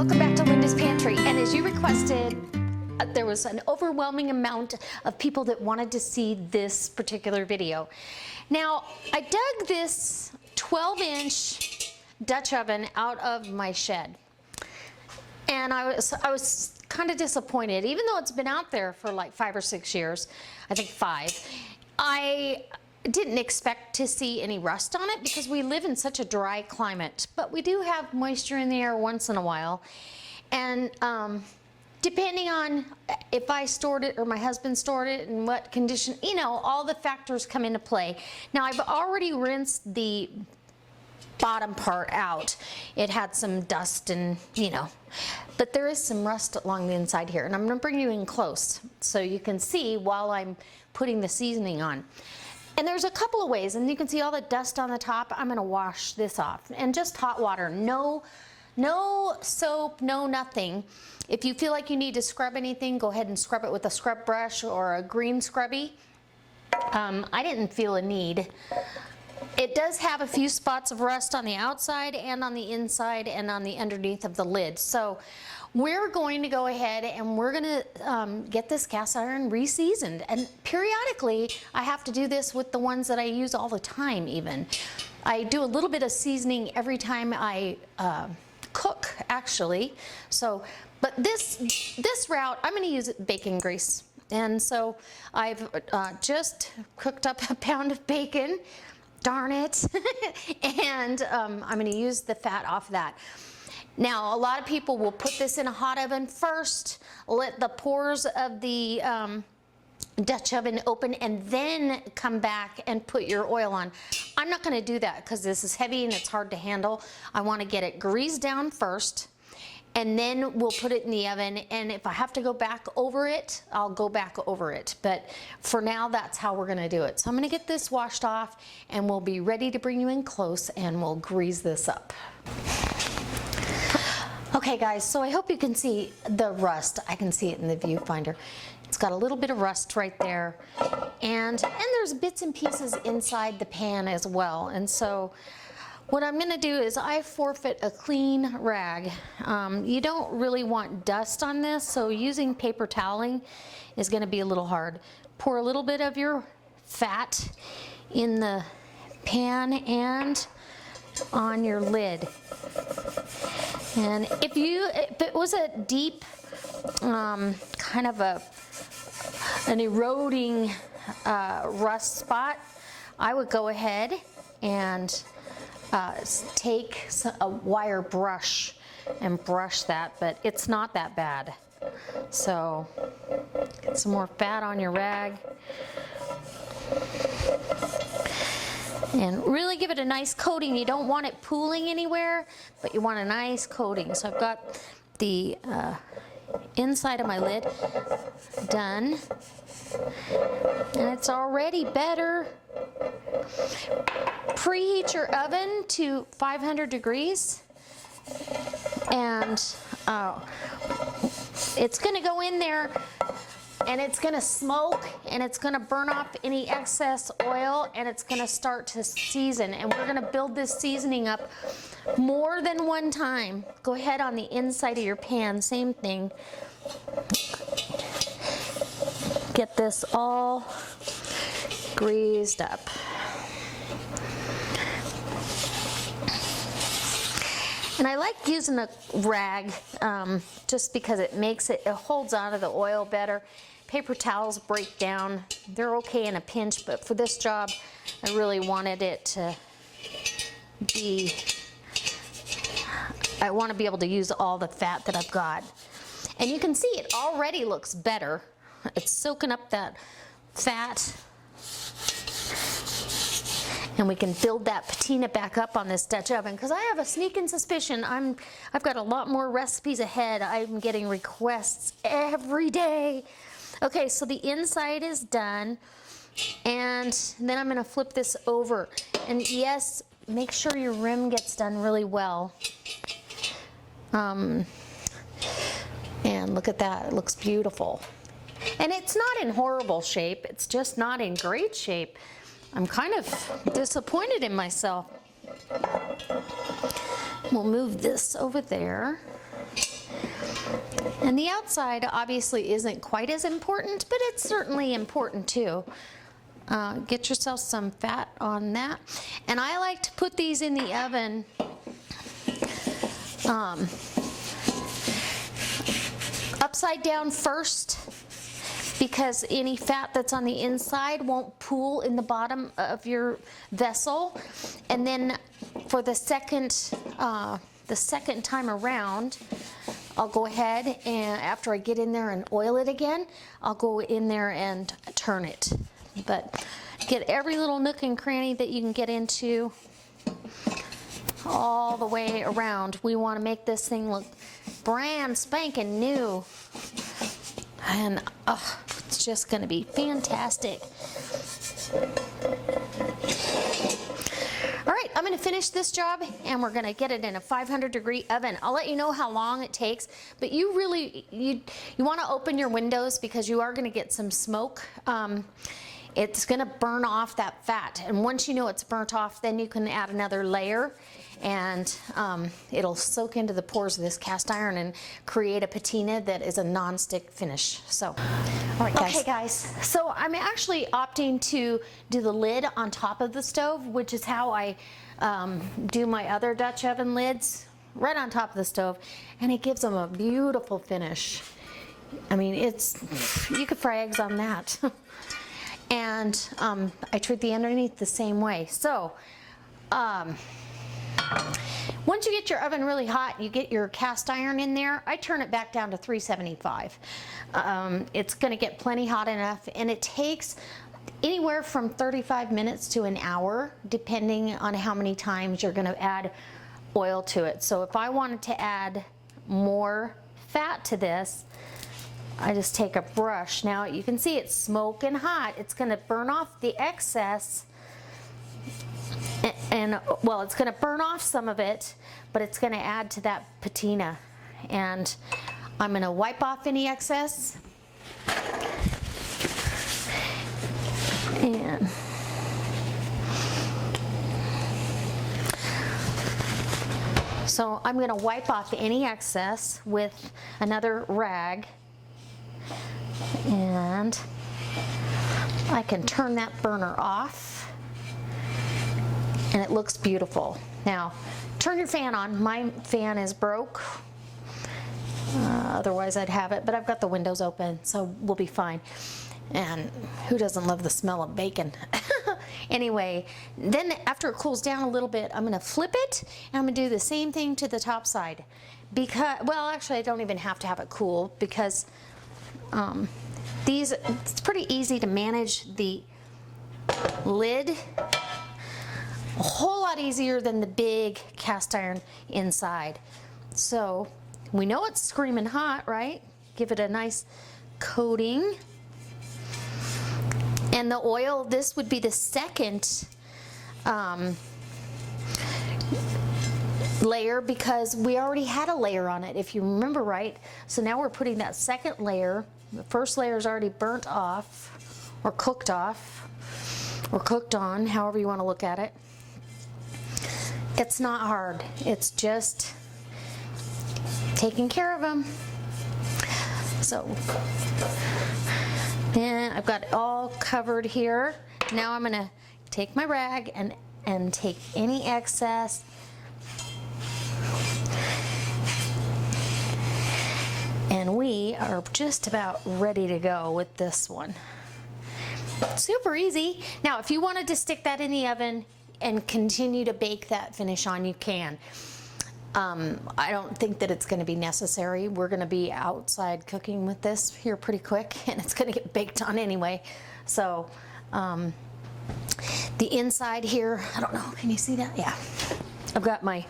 Welcome back to Linda's Pantry, and as you requested, there was an overwhelming amount of people that wanted to see this particular video. Now, I dug this 12-inch Dutch oven out of my shed, and I was kind of disappointed, even though it's been out there for like 5 or 6 years, I think 5. I didn't expect to see any rust on it because we live in such a dry climate, but we do have moisture in the air once in a while. And depending on if I stored it or my husband stored it and what condition, you know, all the factors come into play. Now, I've already rinsed the bottom part out. It had some dust and, you know, but there is some rust along the inside here, and I'm going to bring you in close so you can see while I'm putting the seasoning on. And there's a couple of ways, and you can see all the dust on the top. I'm going to wash this off, and just hot water, no soap, no nothing. If you feel like you need to scrub anything, go ahead and scrub it with a scrub brush or a green scrubby. I didn't feel a need. It does have a few spots of rust on the outside and on the inside and on the underneath of the lid. So we're going to go ahead and we're going to get this cast iron re-seasoned. And periodically, I have to do this with the ones that I use all the time even. I do a little bit of seasoning every time I cook, actually. So, but this route, I'm going to use bacon grease. And so I've just cooked up a pound of bacon. Darn it. And I'm going to use the fat off that. Now, a lot of people will put this in a hot oven first, let the pores of the Dutch oven open, and then come back and put your oil on. I'm not going to do that because this is heavy and it's hard to handle. I want to get it greased down first, and then we'll put it in the oven, and if I have to go back over it, I'll go back over it. But for now, that's how we're going to do it. So I'm going to get this washed off, and we'll be ready to bring you in close, and we'll grease this up. Okay guys, so I hope you can see the rust. I can see it in the viewfinder. It's got a little bit of rust right there, and there's bits and pieces inside the pan as well. And so what I'm going to do is I forfeit a clean rag. You don't really want dust on this, so using paper toweling is going to be a little hard. Pour a little bit of your fat in the pan and on your lid. And if it was a deep, kind of an eroding rust spot, I would go ahead and take a wire brush and brush that, but it's not that bad. So get some more fat on your rag. And really give it a nice coating. You don't want it pooling anywhere, but you want a nice coating. So I've got the inside of my lid done, and it's already better. Preheat your oven to 500 degrees, and it's going to go in there, and it's going to smoke, and it's going to burn off any excess oil, and it's going to start to season. And we're going to build this seasoning up more than one time. Go ahead on the inside of your pan, same thing. Get this all greased up. And I like using a rag just because it holds onto the oil better. Paper towels break down. They're okay in a pinch, but for this job, I really wanted it to be, I want to be able to use all the fat that I've got. And you can see it already looks better. It's soaking up that fat. And we can build that patina back up on this Dutch oven, because I have a sneaking suspicion I've got a lot more recipes ahead. I'm getting requests every day. Okay, so the inside is done, and then I'm going to flip this over. And yes, make sure your rim gets done really well. And look at that, it looks beautiful. And it's not in horrible shape, it's just not in great shape. I'm kind of disappointed in myself. We'll move this over there. And the outside obviously isn't quite as important, but it's certainly important too. Get yourself some fat on that. And I like to put these in the oven upside down first, because any fat that's on the inside won't pool in the bottom of your vessel. And then for the second time around, I'll go ahead and after I get in there and oil it again, I'll go in there and turn it. But get every little nook and cranny that you can get into all the way around. We want to make this thing look brand spanking new. And it's just going to be fantastic. All right, I'm going to finish this job and we're going to get it in a 500-degree oven. I'll let you know how long it takes, but you really, you want to open your windows because you are going to get some smoke. It's going to burn off that fat, and once you know it's burnt off, then you can add another layer, and it'll soak into the pores of this cast iron and create a patina that is a non-stick finish. So, all right, guys. Okay, guys. So I'm actually opting to do the lid on top of the stove, which is how I do my other Dutch oven lids, right on top of the stove, and it gives them a beautiful finish. I mean, you could fry eggs on that. And I treat the underneath the same way. So once you get your oven really hot, you get your cast iron in there, I turn it back down to 375. It's going to get plenty hot enough, and it takes anywhere from 35 minutes to an hour, depending on how many times you're going to add oil to it. So if I wanted to add more fat to this, I just take a brush. Now you can see it's smoking hot. It's going to burn off the excess, and well, it's going to burn off some of it, but it's going to add to that patina. And I'm going to wipe off any excess. And so I'm going to wipe off any excess with another rag. And I can turn that burner off, and it looks beautiful. Now, turn your fan on. My fan is broke. Otherwise I'd have it, but I've got the windows open, so we'll be fine. And who doesn't love the smell of bacon? Anyway, then after it cools down a little bit, I'm going to flip it, and I'm going to do the same thing to the top side. Because, well, actually I don't even have to have it cool, because it's pretty easy to manage the lid, a whole lot easier than the big cast iron inside. So we know it's screaming hot, right? Give it a nice coating. And the oil, this would be the second layer, because we already had a layer on it, if you remember right. So now we're putting that second layer. The first layer is already burnt off, or cooked off, or cooked on, however you want to look at it. It's not hard. It's just taking care of them. So then I've got it all covered here. Now I'm going to take my rag and take any excess. And we are just about ready to go with this one. Super easy. Now, if you wanted to stick that in the oven and continue to bake that finish on, you can. I don't think that it's going to be necessary. We're going to be outside cooking with this here pretty quick, and it's going to get baked on anyway. So the inside here, I don't know, can you see that? Yeah. I've got my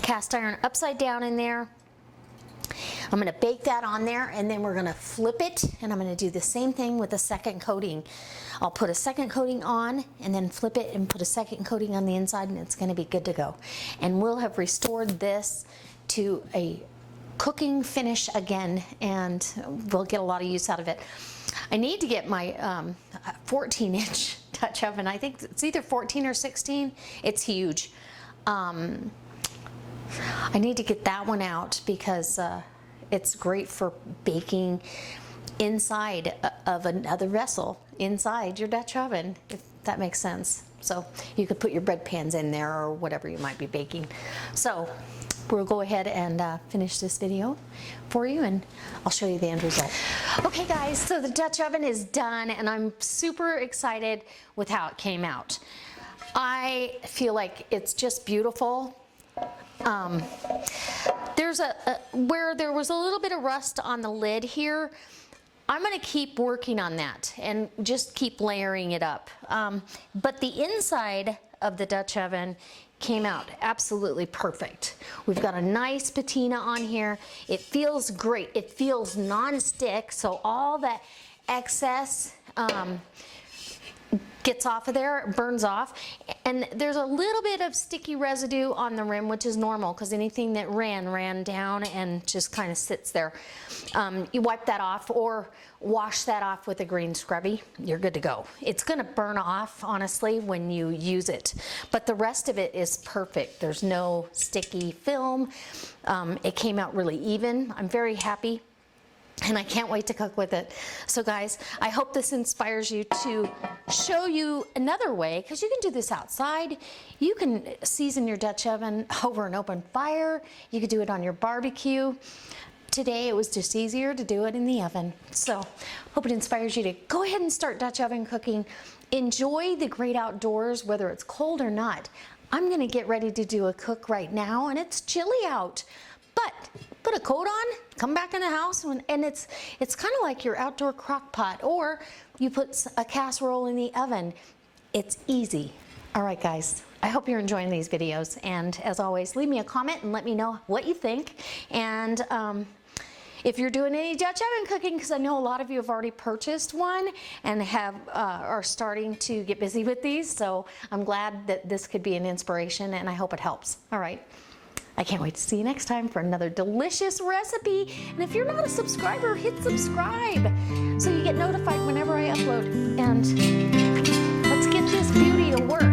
cast iron upside down in there. I'm going to bake that on there, and then we're going to flip it, and I'm going to do the same thing with the second coating. I'll put a second coating on and then flip it and put a second coating on the inside, and it's going to be good to go. And we'll have restored this to a cooking finish again, and we'll get a lot of use out of it. I need to get my 14-inch Dutch oven. I think it's either 14 or 16. It's huge. I need to get that one out because It's great for baking inside of another vessel, inside your Dutch oven, if that makes sense. So you could put your bread pans in there or whatever you might be baking. So we'll go ahead and finish this video for you, and I'll show you the end result. Okay guys, so the Dutch oven is done, and I'm super excited with how it came out. I feel like it's just beautiful. There's where there was a little bit of rust on the lid here. I'm going to keep working on that and just keep layering it up. But the inside of the Dutch oven came out absolutely perfect. We've got a nice patina on here. It feels great. It feels non-stick, so all that excess gets off of there, burns off. And there's a little bit of sticky residue on the rim, which is normal because anything that ran down and just kind of sits there. You wipe that off or wash that off with a green scrubby, you're good to go. It's gonna burn off, honestly, when you use it. But the rest of it is perfect. There's no sticky film. It came out really even. I'm very happy, and I can't wait to cook with it. So guys, I hope this inspires you to show you another way, because you can do this outside. You can season your Dutch oven over an open fire. You could do it on your barbecue. Today it was just easier to do it in the oven. So hope it inspires you to go ahead and start Dutch oven cooking. Enjoy the great outdoors, whether it's cold or not. I'm gonna get ready to do a cook right now, and it's chilly out. But put a coat on, come back in the house, and it's kind of like your outdoor crock pot, or you put a casserole in the oven. It's easy. All right, guys, I hope you're enjoying these videos. And as always, leave me a comment and let me know what you think. And if you're doing any Dutch oven cooking, because I know a lot of you have already purchased one and are starting to get busy with these. So I'm glad that this could be an inspiration, and I hope it helps. All right. I can't wait to see you next time for another delicious recipe. And if you're not a subscriber, hit subscribe so you get notified whenever I upload. And let's get this beauty to work.